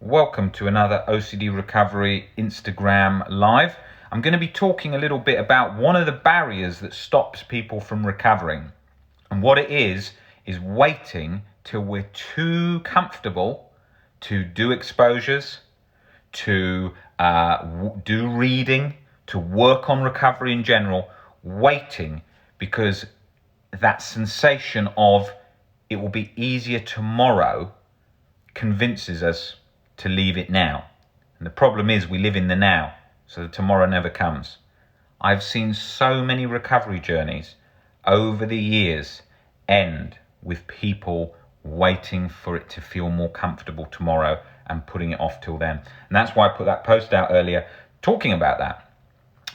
Welcome to another OCD Recovery Instagram Live. I'm going to be talking a little bit about one of the barriers that stops people from recovering. And what it is waiting till we're too comfortable to do exposures, to do reading, to work on recovery in general, waiting because that sensation of it will be easier tomorrow convinces us to leave it now. And the problem is we live in the now, so the tomorrow never comes. I've seen so many recovery journeys over the years end with people waiting for it to feel more comfortable tomorrow and putting it off till then. And that's why I put that post out earlier talking about that.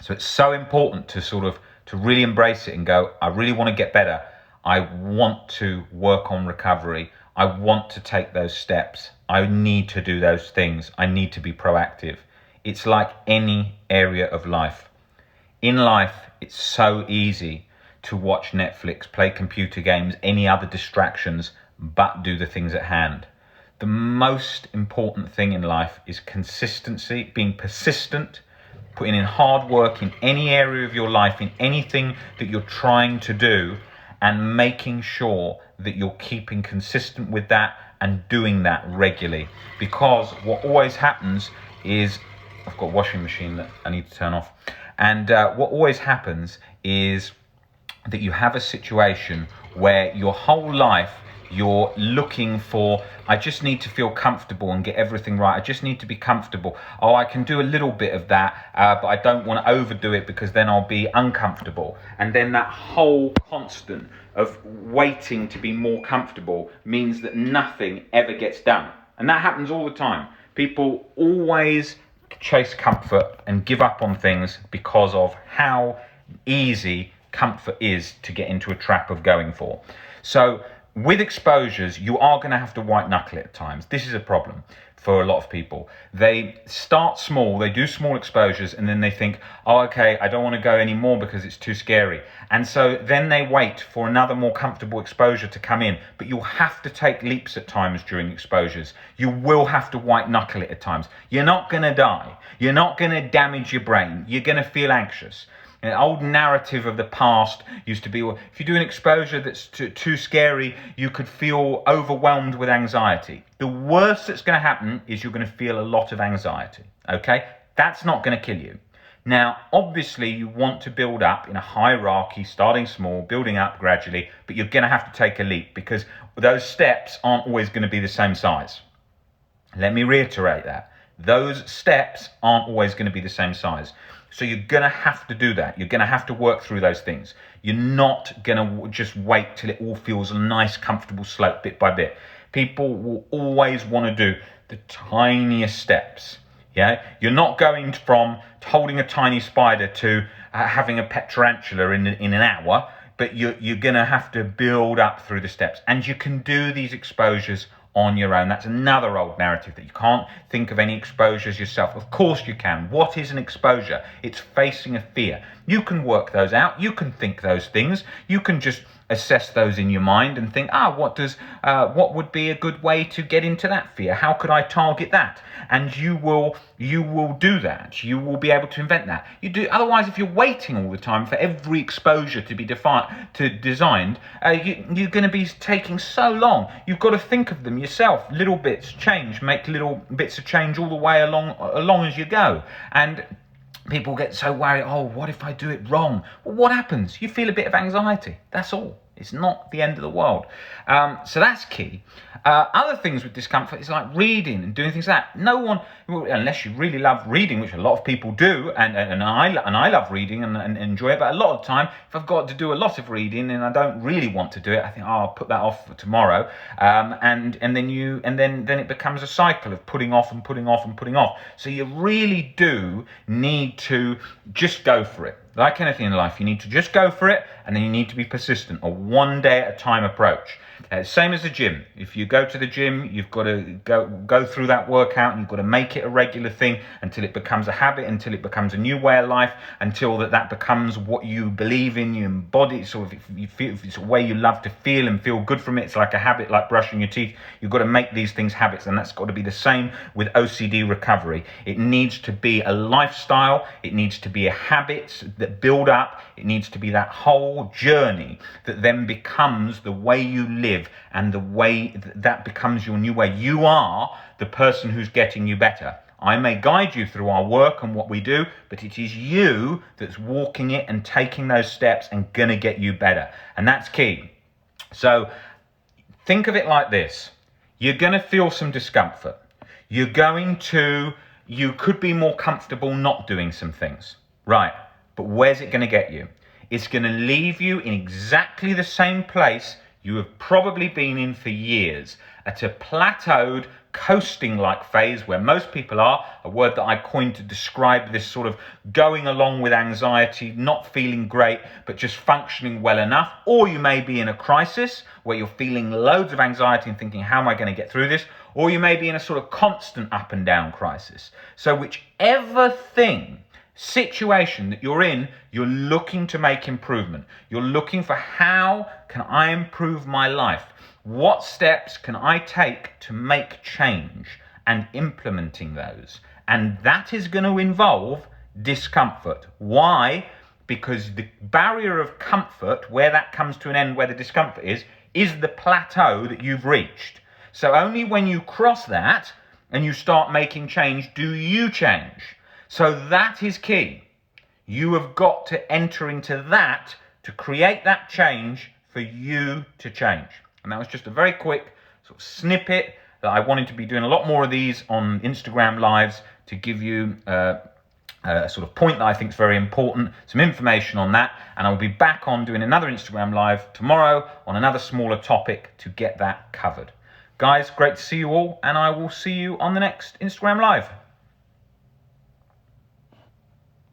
So it's so important to really embrace it and go, I really want to get better. I want to work on recovery. I want to take those steps. I need to do those things. I need to be proactive. It's like any area of life. In life, it's so easy to watch Netflix, play computer games, any other distractions, but do the things at hand. The most important thing in life is consistency, being persistent, putting in hard work in any area of your life, in anything that you're trying to do, and making sure that you're keeping consistent with that and doing that regularly. Because what always happens is, I've got a washing machine that I need to turn off, and what always happens is that you have a situation where your whole life you're looking for, I just need to feel comfortable and get everything right. I just need to be comfortable. Oh, I can do a little bit of that, but I don't want to overdo it because then I'll be uncomfortable. And then that whole constant of waiting to be more comfortable means that nothing ever gets done. And that happens all the time. People always chase comfort and give up on things because of how easy comfort is to get into a trap of going for. So with exposures, you are going to have to white knuckle it at times. This is a problem for a lot of people. They start small, they do small exposures, and then they think, oh, okay, I don't want to go anymore because it's too scary. And so then they wait for another more comfortable exposure to come in. But you'll have to take leaps at times during exposures. You will have to white knuckle it at times. You're not going to die. You're not going to damage your brain. You're going to feel anxious. An old narrative of the past used to be, well, if you do an exposure that's too scary, you could feel overwhelmed with anxiety. The worst that's going to happen is you're going to feel a lot of anxiety, okay? That's not going to kill you. Now, obviously, you want to build up in a hierarchy, starting small, building up gradually, but you're going to have to take a leap because those steps aren't always going to be the same size. Let me reiterate that. Those steps aren't always going to be the same size. So you're going to have to do that. You're going to have to work through those things. You're not going to just wait till it all feels a nice, comfortable slope bit by bit. People will always want to do the tiniest steps. Yeah, you're not going from holding a tiny spider to having a pet tarantula in an hour, but you're going to have to build up through the steps. And you can do these exposures on your own. That's another old narrative that you can't think of any exposures yourself. Of course you can. What is an exposure? It's facing a fear. You can work those out. You can think those things. You can just assess those in your mind and think, what would be a good way to get into that fear? How could I target that? And you will do that. You will be able to invent that. Otherwise, if you're waiting all the time for every exposure to be designed, you're going to be taking so long. You've got to think of them yourself. Little bits change, make little bits of change all the way along as you go. And people get so worried, oh, what if I do it wrong? Well, what happens? You feel a bit of anxiety. That's all. It's not the end of the world. So that's key. Other things with discomfort is like reading and doing things like that. No one, unless you really love reading, which a lot of people do, and I love reading and enjoy it, but a lot of time, if I've got to do a lot of reading and I don't really want to do it, I think, I'll put that off for tomorrow. And then it becomes a cycle of putting off and putting off and putting off. So you really do need to just go for it. Like anything in life, you need to just go for it, and then you need to be persistent, a one day at a time approach. Same as the gym. If you go to the gym, you've got to go through that workout, and you've got to make it a regular thing until it becomes a habit, until it becomes a new way of life, until that becomes what you believe in, you embody. So if you feel, if it's a way you love to feel and feel good from it, it's like a habit, like brushing your teeth. You've got to make these things habits, and that's got to be the same with OCD recovery. It needs to be a lifestyle. It needs to be a habit that build up. It needs to be that whole journey that then becomes the way you live, and the way that becomes your new way. You are the person who's getting you better. I may guide you through our work and what we do, but it is you that's walking it and taking those steps and gonna get you better. And that's key. So think of it like this. You're gonna feel some discomfort. You could be more comfortable not doing some things. Right, but where's it gonna get you? It's gonna leave you in exactly the same place you have probably been in for years, at a plateaued, coasting-like phase where most people are, a word that I coined to describe this sort of going along with anxiety, not feeling great, but just functioning well enough. Or you may be in a crisis where you're feeling loads of anxiety and thinking, how am I going to get through this? Or you may be in a sort of constant up and down crisis. So whichever situation that you're in, you're looking to make improvement. You're looking for, how can I improve my life? What steps can I take to make change, and implementing those? And that is going to involve discomfort. Why? Because the barrier of comfort, where that comes to an end, where the discomfort is the plateau that you've reached. So only when you cross that and you start making change do you change. So that is key. You have got to enter into that to create that change for you to change. And that was just a very quick sort of snippet that I wanted to be doing a lot more of these on Instagram Lives to give you a sort of point that I think is very important, some information on that. And I'll be back on doing another Instagram Live tomorrow on another smaller topic to get that covered. Guys, great to see you all, and I will see you on the next Instagram Live.